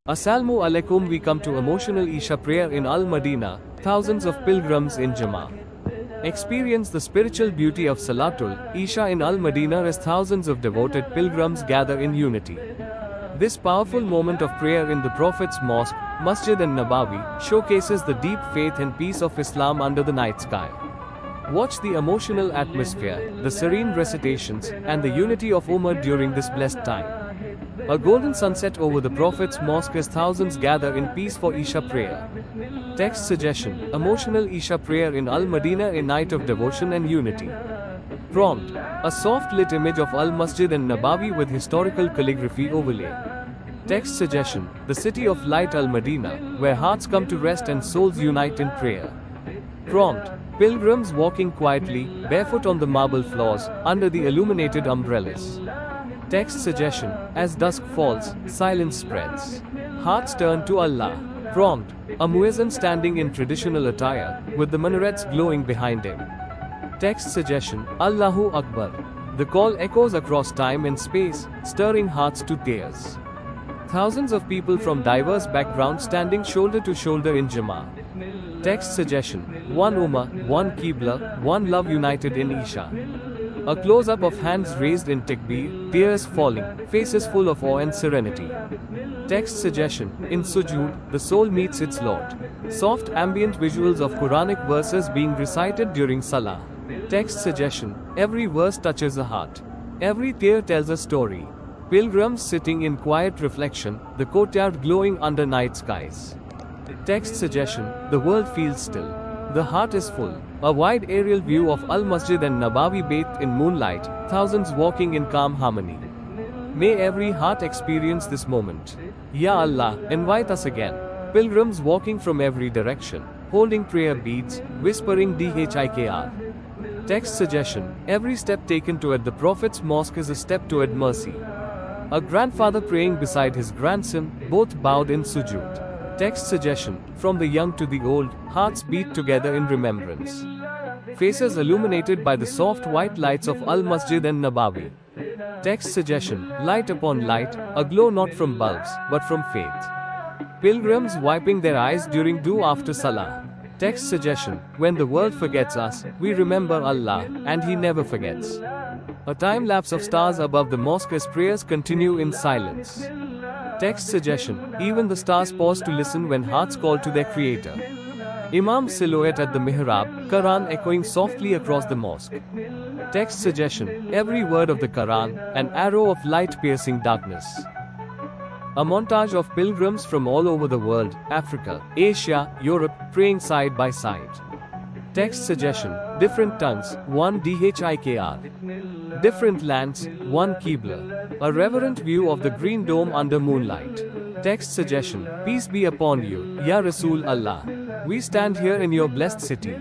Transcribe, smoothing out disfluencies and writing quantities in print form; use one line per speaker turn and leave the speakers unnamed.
Assalamu alaikum. We come to emotional Isha prayer in Al-Madinah, thousands of pilgrims in Jamah. Experience the spiritual beauty of Salatul Isha in Al-Madinah as thousands of devoted pilgrims gather in unity. This powerful moment of prayer in the Prophet's Mosque, Masjid An-Nabawi, showcases the deep faith and peace of Islam under the night sky. Watch the emotional atmosphere, the serene recitations, and the unity of Ummah during this blessed time. A golden sunset over the Prophet's Mosque as thousands gather in peace for Isha prayer. Text suggestion: Emotional Isha prayer in Al-Madinah, a night of devotion and unity. Prompt: a soft lit image of Al-Masjid An-Nabawi with historical calligraphy overlay. Text suggestion: the city of light Al-Madinah, where hearts come to rest and souls unite in prayer. Prompt: pilgrims walking quietly, barefoot on the marble floors, under the illuminated umbrellas. Text suggestion: as dusk falls, silence spreads. Hearts turn to Allah. Prompt: a muezzin standing in traditional attire, with the minarets glowing behind him. Text suggestion: Allahu Akbar. The call echoes across time and space, stirring hearts to tears. Thousands of people from diverse backgrounds standing shoulder to shoulder in Jamah. Text suggestion: one Ummah, one Qibla, one love united in Isha. A close-up of hands raised in takbir, tears falling, faces full of awe and serenity. Text suggestion: in sujood, the soul meets its Lord. Soft ambient visuals of Quranic verses being recited during salah. Text suggestion: every verse touches a heart. Every tear tells a story. Pilgrims sitting in quiet reflection, the courtyard glowing under night skies. Text suggestion: the world feels still. The heart is full. A wide aerial view of Al-Masjid An-Nabawi bathed in moonlight, thousands walking in calm harmony. May every heart experience this moment. Ya Allah, invite us again. Pilgrims walking from every direction, holding prayer beads, whispering Dhikr. Text suggestion: every step taken toward the Prophet's Mosque is a step toward mercy. A grandfather praying beside his grandson, both bowed in sujood. Text suggestion: from the young to the old, hearts beat together in remembrance. Faces illuminated by the soft white lights of Al-Masjid An-Nabawi. Text suggestion: light upon light, a glow not from bulbs, but from faith. Pilgrims wiping their eyes during dua after salah. Text suggestion: when the world forgets us, we remember Allah, and He never forgets. A time lapse of stars above the mosque as prayers continue in silence. Text suggestion: even the stars pause to listen when hearts call to their Creator. Imam silhouette at the mihrab, Quran echoing softly across the mosque. Text suggestion: every word of the Quran, an arrow of light piercing darkness. A montage of pilgrims from all over the world, Africa, Asia, Europe, praying side by side. Text suggestion: different tongues, one Dhikr. Different lands, one Qibla. A reverent view of the green dome under moonlight. Text suggestion: peace be upon you, Ya Rasul Allah. We stand here in your blessed city.